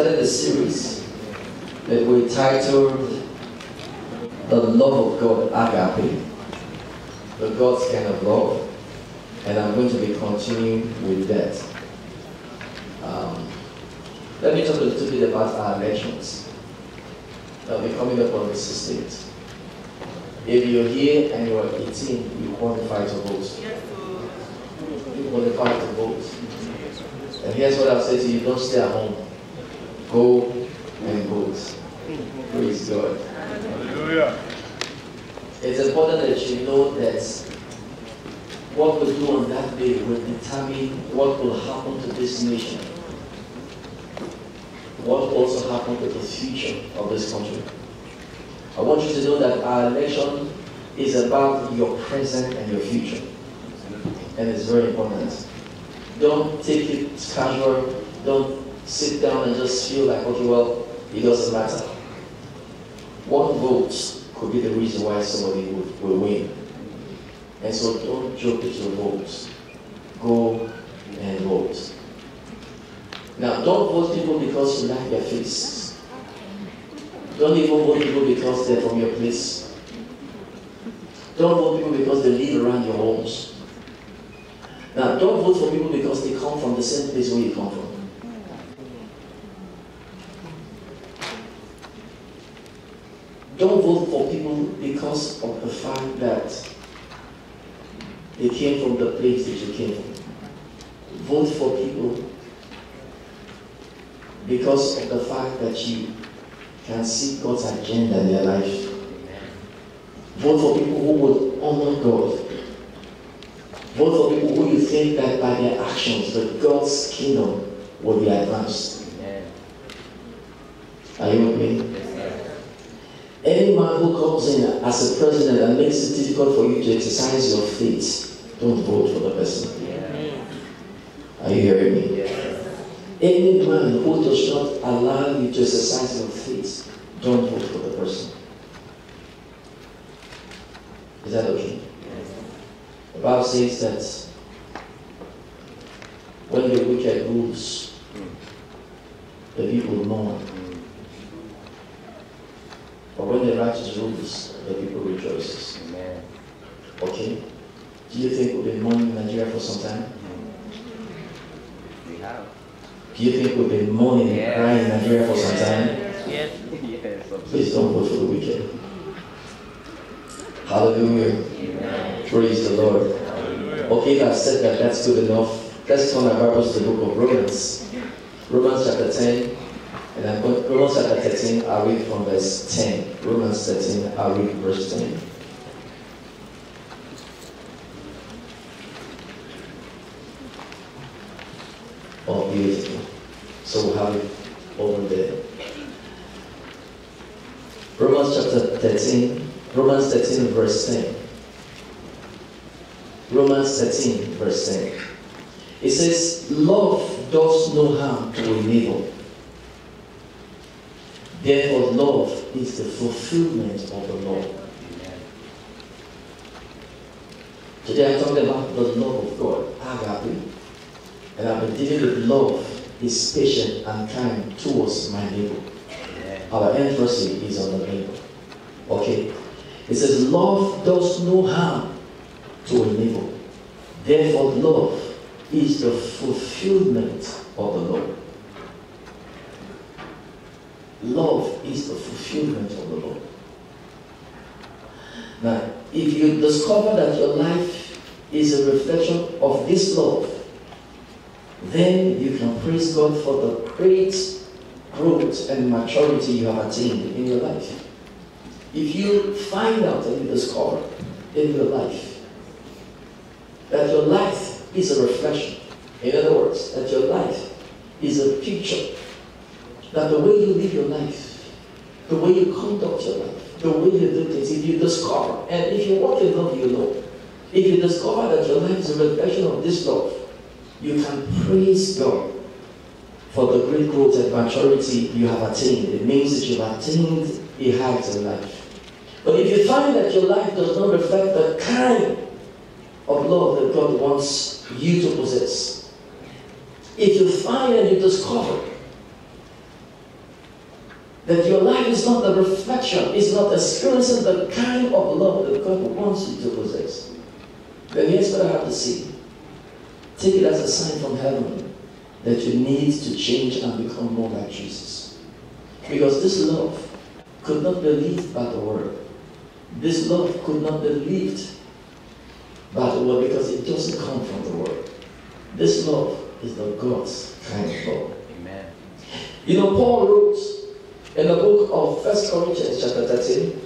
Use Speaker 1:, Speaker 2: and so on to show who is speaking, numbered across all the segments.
Speaker 1: started a series that we titled The Love of God, Agape, the God's kind of love. And I'm going to be continuing with that. Let me talk a little bit about our elections. That will be coming up on the 16th. If you're here and you're 18, you qualify to vote. You qualify to vote. And here's what I'll say to you, don't stay at home. Go and vote. Praise God. Hallelujah. It's important that you know that what we do on that day will determine what will happen to this nation. What will also happen to the future of this country. I want you to know that our election is about your present and your future. And it's very important. Don't take it casual. Don't sit down and just feel like, okay, well, it doesn't matter. One vote could be the reason why somebody will win. And so don't joke with your votes. Go and vote. Now, don't vote people because you like their face. Don't even vote people because they're from your place. Don't vote people because they live around your homes. Now, don't vote for people because they come from the same place where you come from. Don't vote for people because of the fact that they came from the place that you came from. Vote for people because of the fact that you can see God's agenda in their life. Vote for people who will honor God. Vote for people who you think that by their actions, that God's kingdom will be advanced. Are you with me? Any man who comes in as a president and makes it difficult for you to exercise your faith, don't vote for the person. Are you hearing me? Any man who does not allow you to exercise your faith, don't vote for the person. Is that okay? The Bible says that when the wicked rules, the people mourn. But when the righteous rules, the people rejoices. Amen. Okay? Do you think we've been mourning in Nigeria for some time? We have. Do you think we've been mourning and crying in Nigeria for some time? Yes. Please don't vote for the wicked. Hallelujah. Amen. Praise the Lord. Hallelujah. Okay, I've said that, that's good enough. Let's turn our Bibles to the book of Romans. Romans chapter 10. And I'm going, Romans chapter 13, I'll read from verse 10. Romans 13, I'll read verse 10. Oh, beautiful. So we'll have it over there. Romans chapter 13, Romans 13 verse 10. Romans 13 verse 10. It says, love does no harm to a neighbor. Therefore, love is the fulfillment of the law. Today I'm talking about the love of God, agape. And I've been dealing with love is patient and kind towards my neighbor. Our emphasis is on the neighbor. Okay? It says, love does no harm to a neighbor. Therefore, love is the fulfillment of the law. Love is the fulfillment of the law. Now, if you discover that your life is a reflection of this love, then you can praise God for the great growth and maturity you have attained in your life. If you find out and you discover in your life that your life is a reflection, in other words, that your life is a picture, that the way you live your life, the way you conduct your life, the way you do things, if you discover, and if you walk in love, you know, if you discover that your life is a reflection of this love, you can praise God for the great growth and maturity you have attained. It means that you've attained a height in life. But if you find that your life does not reflect the kind of love that God wants you to possess, if you find and you discover that your life is not the reflection, is not experiencing the kind of love that God wants you to possess, then here's what I have to say. Take it as a sign from heaven that you need to change and become more like Jesus. Because this love could not be lived by the word. This love could not be lived by the word because it doesn't come from the word. This love is the God's kind of love.
Speaker 2: Amen.
Speaker 1: You know, Paul wrote in the book of 1 Corinthians chapter 13,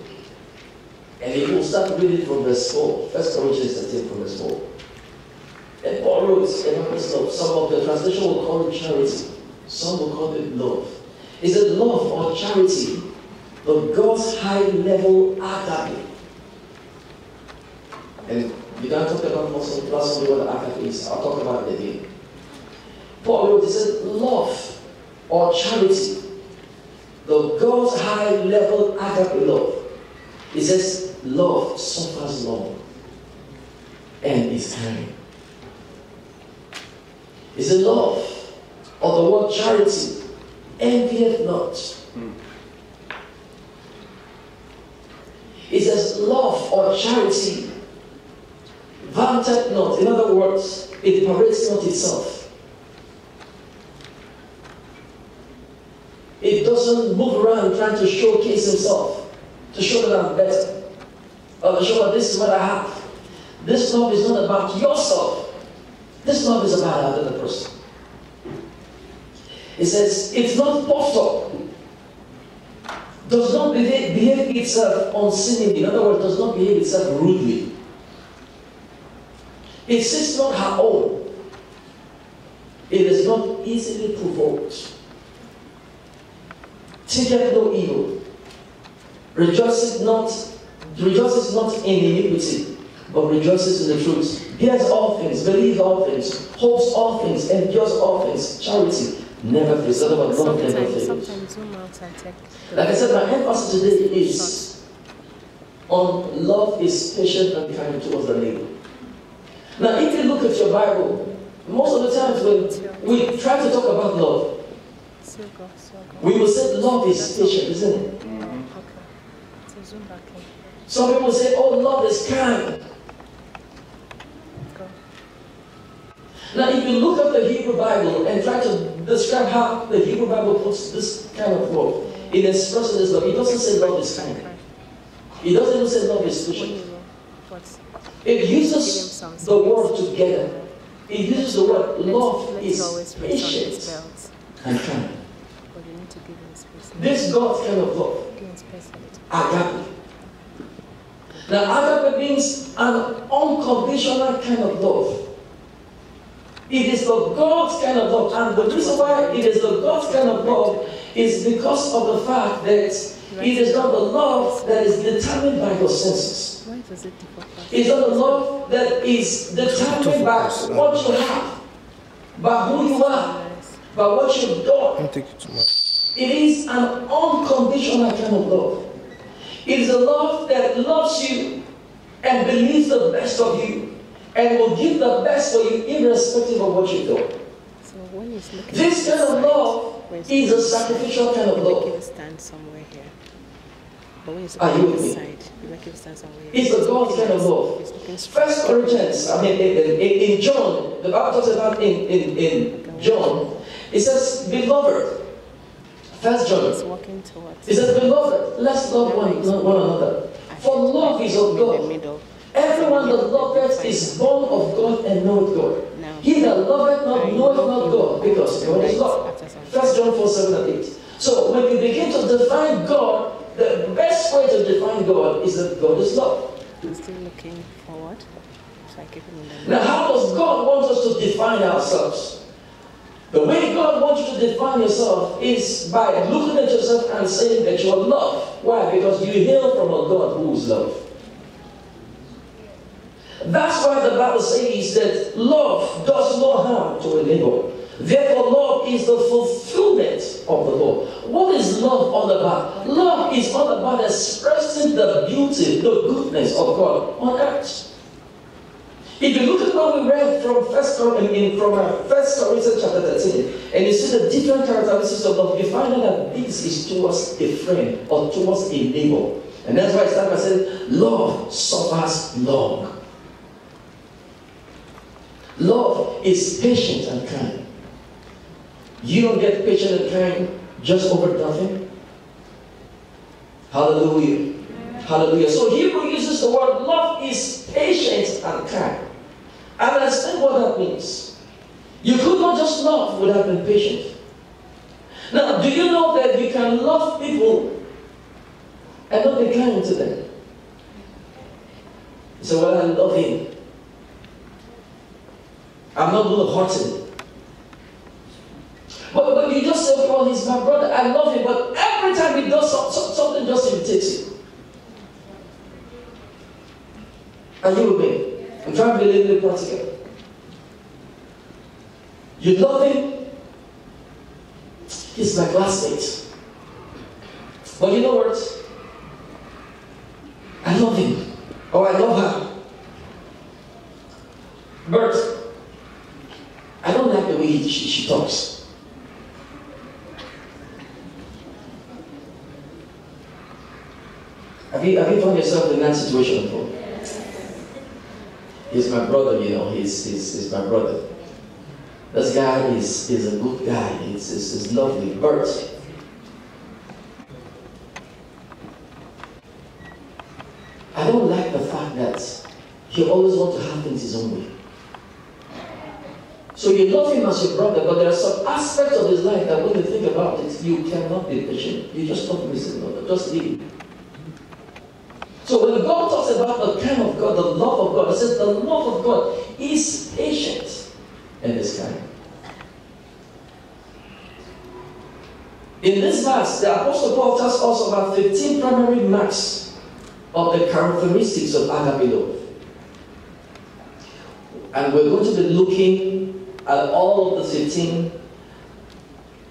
Speaker 1: and he will start reading from verse 4. 1 Corinthians 13 from verse 4. And Paul wrote about this love. Some of the translation will call it charity. Some will call it love. Is it love or charity? The God's high level agape. And we don't talk about most of what agape is. I'll talk about it again. Paul wrote, he said, love or charity. The God's high level agape love. He says, love suffers long and is kind. Is it love or the word charity? Envieth not. It says love or charity vaunteth not. In other words, it parades not itself. It doesn't move around trying to showcase himself, to show that I'm better, or to show that this is what I have. This love is not about yourself. This love is about another person. It says, it's not puffed up. Does not behave itself unseemingly. In other words, does not behave itself rudely. It seeks not her own. It is not easily provoked. Taketh no evil. Rejoices not in iniquity, but rejoices in the truth. Bears all things, believes all things, hopes all things, endures all things. Charity never fails. Love never fails.
Speaker 3: Sometimes zoom out and take.
Speaker 1: Like I said, my emphasis today is on love is patient and kind towards the neighbor. Now, if you look at your Bible, most of the times when we try to talk about love, we will say love is patient, isn't it?
Speaker 3: Okay. So zoom back in.
Speaker 1: Some people say, oh, love is kind. Now, if you look at the Hebrew Bible and try to describe how the Hebrew Bible puts this kind of love, it expresses this love. It doesn't say love is kind. It doesn't even say love is patient. It uses the word together. It uses the word love is patient and kind. This God's kind of love. Agape. Now, agape means an unconditional kind of love. It is the God's kind of love. And the reason why it is the God's kind of love is because of the fact that it is not the love that is determined by your senses. It's not the love that is determined by what you have, by who you are, by what you've done. It is an unconditional kind of love. It is a love that loves you and believes the best of you and will give the best for you irrespective of what you've done.
Speaker 3: So when he's looking
Speaker 1: this kind of love is a sacrificial kind of love.
Speaker 3: Make stand somewhere here. But when he's
Speaker 1: Are you with me?
Speaker 3: side, you make him stand somewhere here.
Speaker 1: It's a God's kind of love. First Corinthians, in John, the Bible talks about in John, it says, beloved. First John, it says, beloved, let's love one another. For love is of God. Everyone that loveth is born of God and knoweth God. He that loveth not knoweth not God, because God is love. 1 John 4:7-8. So when you begin to define God, the best way to define God is that God is love.
Speaker 3: I'm still looking forward. So I keep him in the
Speaker 1: Now, how does God want us to define ourselves? The way God wants you to define yourself is by looking at yourself and saying that you are loved. Why? Because you hail from a God who is love. That's why the Bible says that love does no harm to a neighbor. Therefore, love is the fulfillment of the law. What is love all about? Love is all about expressing the beauty, the goodness of God on earth. If you look at what we read from First Corinthians chapter 13, and you see the different characteristics of love, you find out that this is towards a friend or towards a neighbor. And that's why I start by saying, love suffers long. Love is patient and kind. You don't get patient and kind just over nothing. Hallelujah. Hallelujah. So Hebrew uses the word love is patient and kind. And understand what that means. You could not just love without being patient. Now, do you know that you can love people and not be kind to them? You say, well, I love him. I'm not going to hurt him. But you just say, well, he's my brother, I love him, but every time he does something just irritates you. Are you with me? I'm trying to be a little bit practical. You love him, he's my classmate. But you know what? I love him, or I love her. But I don't like the way she talks. Have you found yourself in that situation before? He's my brother, you know, he's my brother. This guy is a good guy, he's lovely, but I don't like the fact that he always wants to have things his own way. So you love him as your brother, but there are some aspects of his life that when you think about it, you cannot be patient. You just love him as your brother, just leave him. So when God talks about the kind of God, the love of God, it says the love of God is patient and is kind. In this verse, the Apostle Paul tells us about 15 primary marks of the characteristics of agape love. And we're going to be looking at all of the 15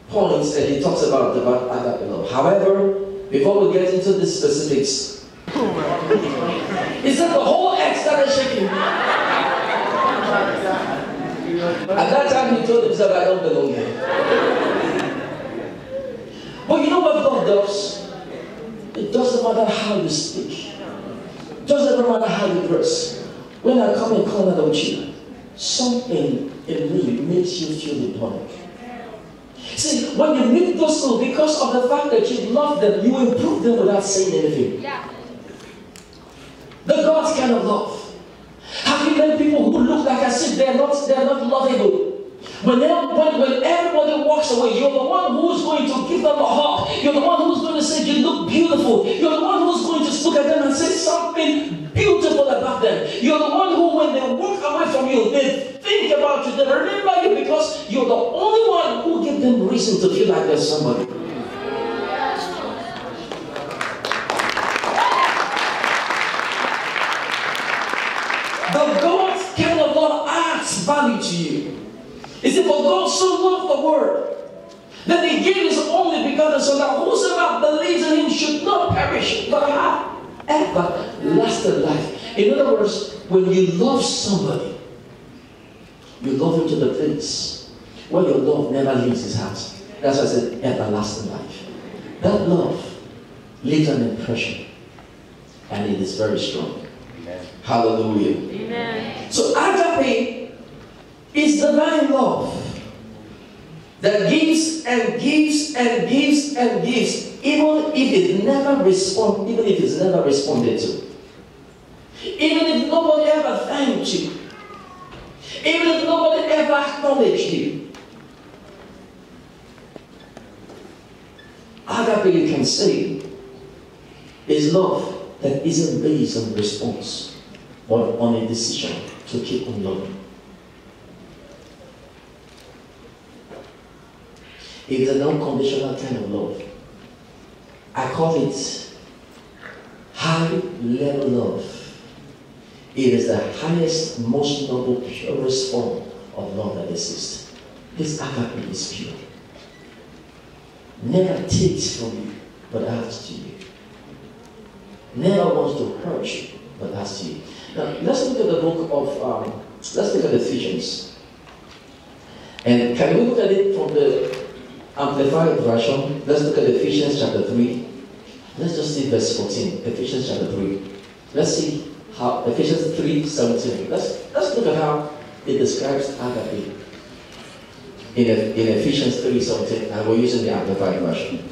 Speaker 1: points that he talks about agape love. However, before we get into the specifics, he said the whole earth started shaking. At that time he told himself, I don't belong here. But you know what God does? It doesn't matter how you speak. It doesn't matter how you dress. When I come in contact with you, something in me makes you feel important. See, when you meet those people, because of the fact that you love them, you improve them without saying anything. Yeah. The God's kind of love. Have you met people who look like as if they're not lovable? When everybody walks away, you're the one who's going to give them a hug. You're the one who's going to say, you look beautiful. You're the one who's going to look at them and say something beautiful about them. You're the one who, when they walk away from you, they think about you, they remember you because you're the only one who gives them reason to feel like there's somebody. The God's kind of love adds value to you. He said, for God so loved the world that he gave his only begotten Son, that whosoever believes in him should not perish, but have everlasting life. In other words, when you love somebody, you love him to the place where your love never leaves his heart. That's why I said everlasting life. That love leaves an impression, and it is very strong. Amen. Hallelujah. Amen. So agape is divine love that gives and gives and gives and gives, even if it's never responded to, even if nobody ever thanked you, even if nobody ever acknowledged you. Agape, you can say, is love that isn't based on response, but on a decision to keep on loving. It is an unconditional kind of love. I call it high-level love. It is the highest, most noble, purest form of love that exists. This agape is pure. Never takes from you, but adds to you. Never wants to hurt you, but that's you. Now, let's look at the book of, let's look at Ephesians. And can we look at it from the Amplified Version? Let's look at Ephesians chapter 3. Let's just see verse 14. Ephesians chapter 3. Let's see how, Ephesians 3:17. Let's look at how it describes agape in Ephesians 3:17, and we're using the Amplified Version.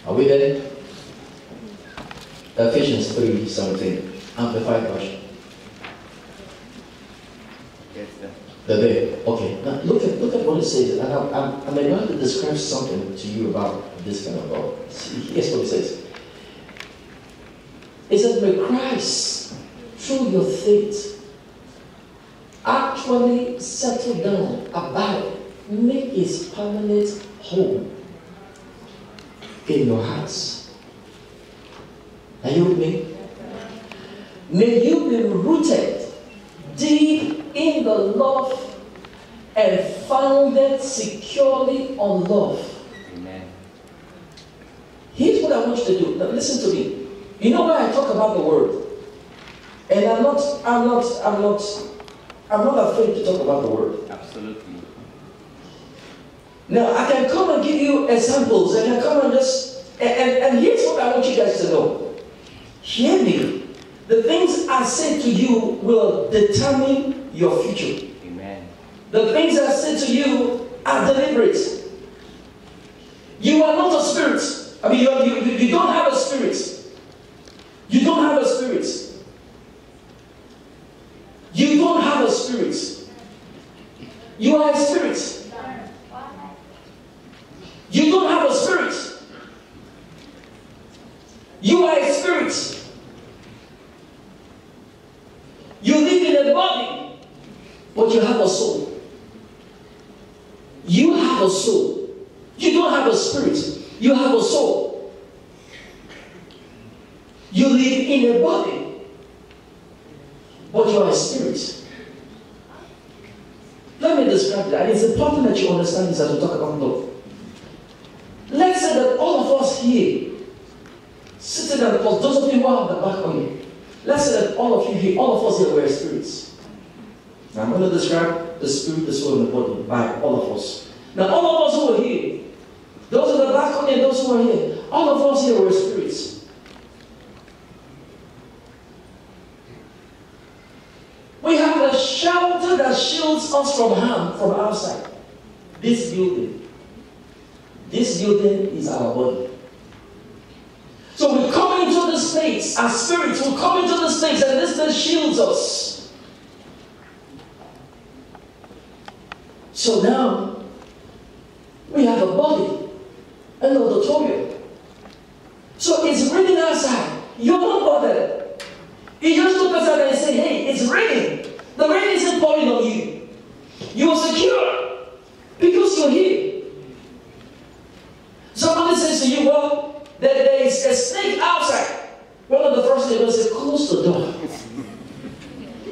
Speaker 1: Are we there? Ephesians 3:17, Amplified Version.
Speaker 2: Yes, sir.
Speaker 1: The day. Okay. Now look at what it says, and I'm going to describe something to you about this kind of God. Here's what it says. It says, may Christ, through your faith, actually settle down, abide, make his permanent home in your hearts. Are you with me? May you be rooted deep in the love and founded securely on love.
Speaker 2: Amen.
Speaker 1: Here's what I want you to do. Now listen to me. You know why I talk about the word? And I'm not afraid to talk about the word.
Speaker 2: Absolutely.
Speaker 1: Now I can come and give you examples. I can come and and here's what I want you guys to know. Hear me. The things I say to you will determine your future.
Speaker 2: Amen.
Speaker 1: The things I say to you are deliberate. You are not a spirit. I mean, you don't have a spirit. You don't have a spirit. You don't have a spirit. You are a spirit. You don't have a spirit. You are a spirit. You live in a body, but you have a soul. You have a soul. You don't have a spirit. You have a soul. You live in a body, but you are a spirit. Let me describe that. It's important that you understand this as we talk about love. Let's say that all of us here, sitting at the post, those of you who are on the back on me, let's say that all of you here, all of us here were spirits. Now I'm going to describe the spirit, the soul, and the body by all of us. Now all of us who are here, those on the back on me, those who are here, all of us here were spirits. We have a shelter that shields us from harm from outside. This building is our body. So we come into this place, our spirits will come into this place, and this place shields us. So now, we have a body, an auditorium. So it's raining outside. You're not bothered. You just look outside and say, hey, it's raining. The rain isn't pouring on you. You're secure because you're here. Somebody says to you, well, there is a snake outside. One of the first things will say, close the door.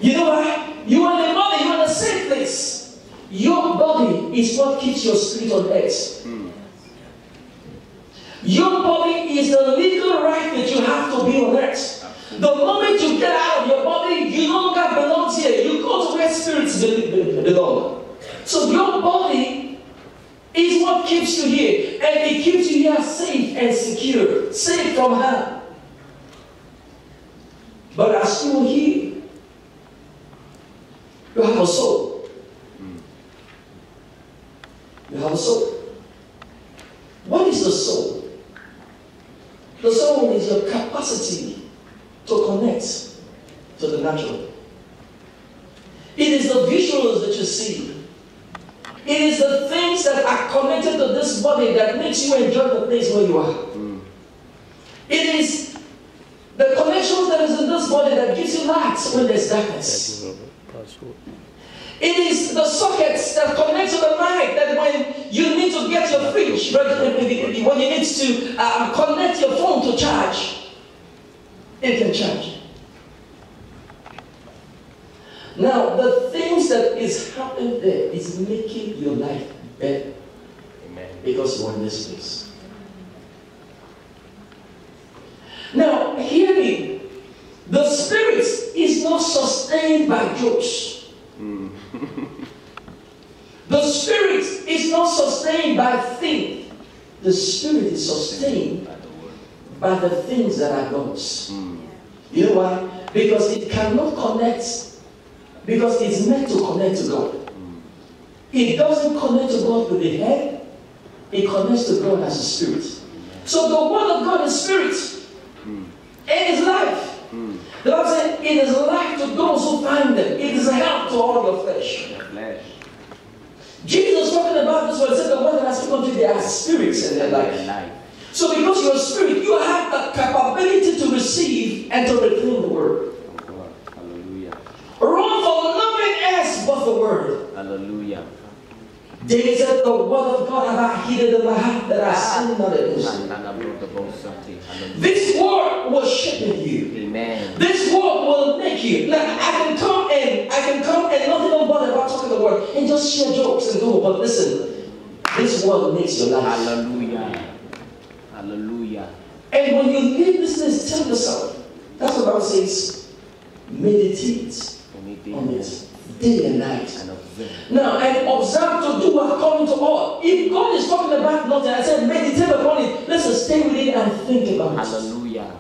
Speaker 1: You know why? You are in the body, you are in a safe place. Your body is what keeps your spirit on earth. Your body is the legal right that you have to be on earth. The moment you get out of your body, you no longer belong here. You go to where spirits belong. So your body is what keeps you here. And it keeps you here safe and secure. Safe from harm. But as you are here, you have a soul. You have a soul. What is the soul? The soul is your capacity to connect to the natural. It is the visuals that you see. It is the things that are connected to this body that makes you enjoy the place where you are. It is the connections that is in this body that gives you light when there's darkness. It is the sockets that connect to the light that when you need to get your fridge, when you need to connect your phone to charge, it can charge. Now, the things that is is happening there is making your life better.
Speaker 2: Amen.
Speaker 1: Because you're in this place. Now, hear me. The spirit is not sustained by jokes. The spirit is not sustained by things. The spirit is sustained by the things that are God's. You know why? Because it cannot connect. Because it's meant to connect to God. It doesn't connect to God with the head. It connects to God as a spirit. So the word of God is spirit. It is life. The Bible said it is life to those who find them. It is health to all your flesh. Jesus talking about this one said the word that has spoken to you, they are spirits in their life. So because you're a spirit, you have the capability to receive and to retain the word.
Speaker 2: Hallelujah.
Speaker 1: Run for nothing else but the word.
Speaker 2: Hallelujah.
Speaker 1: David said, the word of God have I hidden in my heart that I sin not against you. This word will shape you.
Speaker 2: Amen.
Speaker 1: This word will make you. Now I can come and not even bother about talking the word and just share jokes and go. But listen, this word makes your life.
Speaker 2: Hallelujah. Hallelujah.
Speaker 1: And when you leave this place, tell yourself. That's what the Bible says. Meditate on it day and night. Now, and observe to do according to all. If God is talking about nothing, I said meditate upon it. Listen, stay with it and think about it.
Speaker 2: Hallelujah.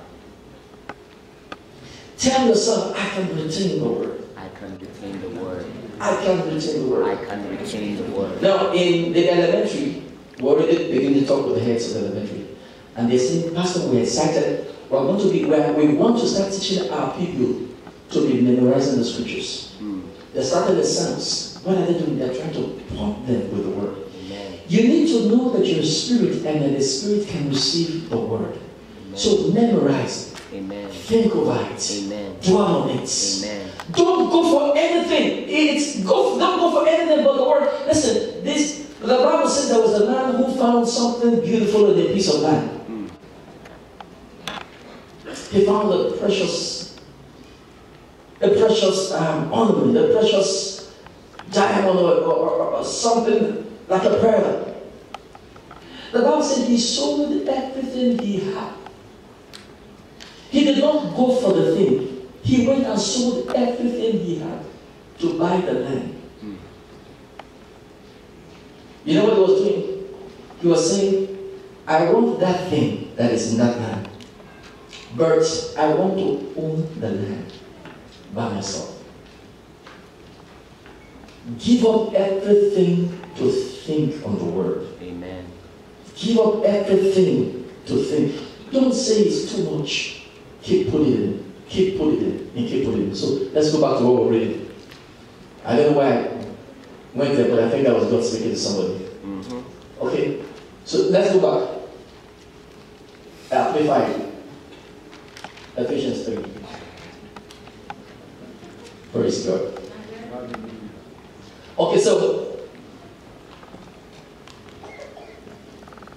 Speaker 1: Tell yourself, I can retain the word.
Speaker 2: I can retain the word.
Speaker 1: I can retain the word.
Speaker 2: I can retain the word.
Speaker 1: Now, in the elementary, we already begin to talk with the heads of the elementary. And they say, Pastor, we are excited. We want to start teaching our people to be memorizing the scriptures. They started the Psalms. What are they doing? They're trying to pump them with the word.
Speaker 2: Amen.
Speaker 1: You need to know that you're a spirit and that the spirit can receive the word.
Speaker 2: Amen.
Speaker 1: So memorize it.
Speaker 2: Amen.
Speaker 1: Think over it.
Speaker 2: Amen.
Speaker 1: Dwell on it.
Speaker 2: Amen.
Speaker 1: Don't go for anything. Don't go for anything but the word. Listen, the Bible says there was a man who found something beautiful in a piece of land. He found a precious ornament, a precious diamond or something like a pearl. The Bible said he sold everything he had. He did not go for the thing. He went and sold everything he had to buy the land. You know what he was doing? He was saying, I want that thing that is in that land. But I want to own the land by myself. Give up everything to think on the word.
Speaker 2: Amen.
Speaker 1: Give up everything to think. Don't say it's too much. Keep putting it in. Keep putting it in. And keep putting it in. So let's go back to what we're reading. I don't know why I went there, but I think that was God speaking to somebody. Okay. So let's go back. Amplify. Ephesians 3. Praise God. Okay, so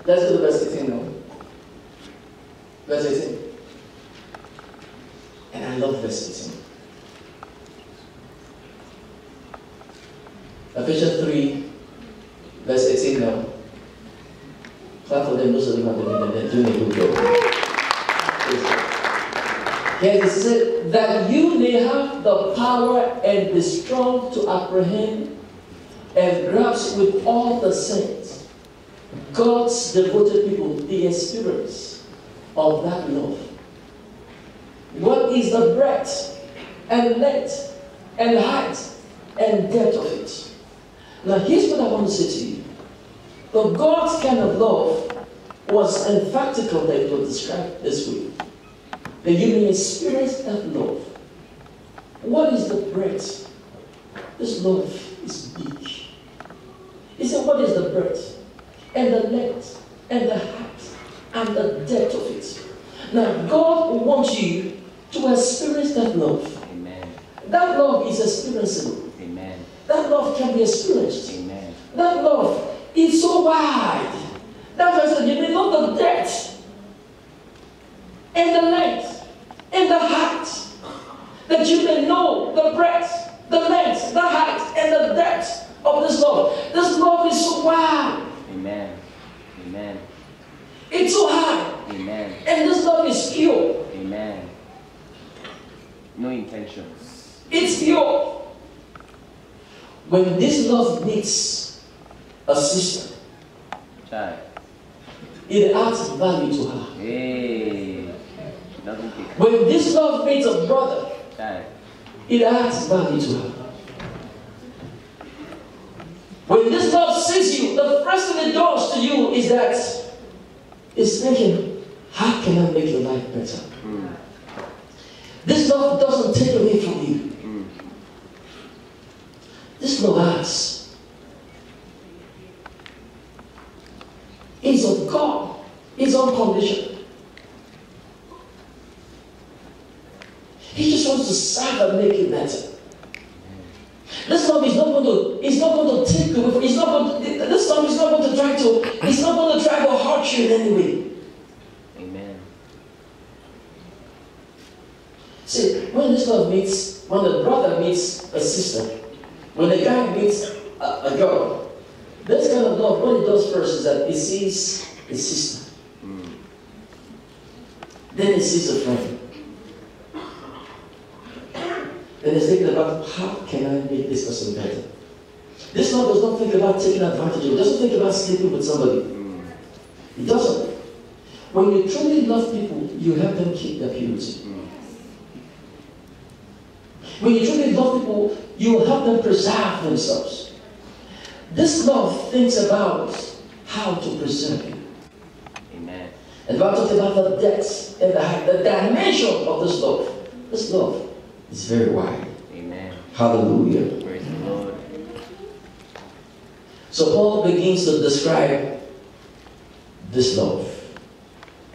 Speaker 1: let's go to verse 18 now. Verse 18. And I love verse 18. Ephesians 3, verse 18 now. Clap for them, those of you who have been there, they're doing a good job. Here it says that you may have the power and be strong to apprehend and grasp with all the saints God's devoted people, the experience of that love. What is the breadth and length and height and depth of it? Now here's what I want to say to you. The God's kind of love was emphatical that it was described this way. That you may experience that love. What is the breadth? This love is big. He said, what is the breadth? And the length, and the height, and the depth of it. Now, God wants you to experience that love.
Speaker 2: Amen.
Speaker 1: That love is experienceable.
Speaker 2: Amen.
Speaker 1: That love can be experienced.
Speaker 2: Amen.
Speaker 1: That love is so wide. That's why I said, you may know the depth, and the length, and the height, that you may know the breadth, the length, the height, and the depth
Speaker 2: Amen.
Speaker 1: It's so high.
Speaker 2: Amen.
Speaker 1: And this love is pure.
Speaker 2: Amen. No intentions.
Speaker 1: It's pure. When this love meets a sister,
Speaker 2: Child.
Speaker 1: it adds value to her.
Speaker 2: Hey. Doesn't take.
Speaker 1: When this love meets a brother,
Speaker 2: Child.
Speaker 1: it adds value to her. When this love sees you, the first thing it does to you is that it's thinking, how can I make your life better? This love doesn't take away from you. This love asks. It's of God. It's unconditional. He just wants to serve and make it better. This love is not going to take away from, this love is not going to try to, it's not going to try to hurt you in any way.
Speaker 2: Amen.
Speaker 1: See, when this love meets, when the brother meets a sister, when the guy meets a girl, this kind of love, what it does first is that it sees his sister. Then it sees a friend. Then it's thinking about, how can I make this person better? This love does not think about taking advantage of it. It doesn't think about sleeping with somebody. It doesn't. When you truly love people, you help them keep their purity. When you truly love people, you will help them preserve themselves. This love thinks about how to preserve you.
Speaker 2: Amen.
Speaker 1: And if I'm talking about the depth and the dimension of this love is very wide.
Speaker 2: Amen.
Speaker 1: Hallelujah.
Speaker 2: Praise the Lord.
Speaker 1: So Paul begins to describe this love.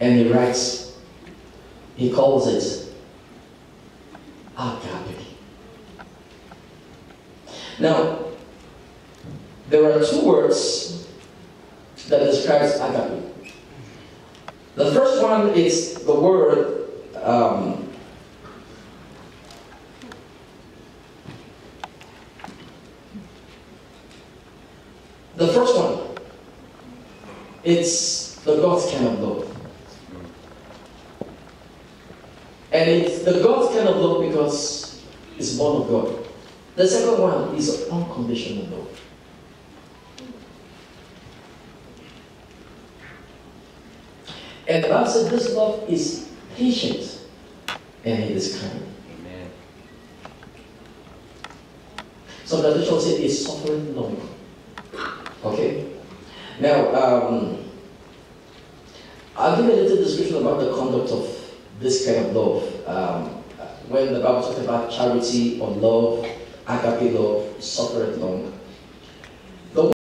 Speaker 1: And he writes, he calls it agape. Now, there are two words that describes agape. The first one is the word the first one, it's the God's kind of love. And it's the God's kind of love because it's born of God. The second one is unconditional love. And the Bible said this love is patient and it is kind.
Speaker 2: Amen.
Speaker 1: Some translations say it's suffering long. Okay? Now, I'll give you a little description about the conduct of this kind of love. When the Bible talks about charity or love, agape love, suffereth long.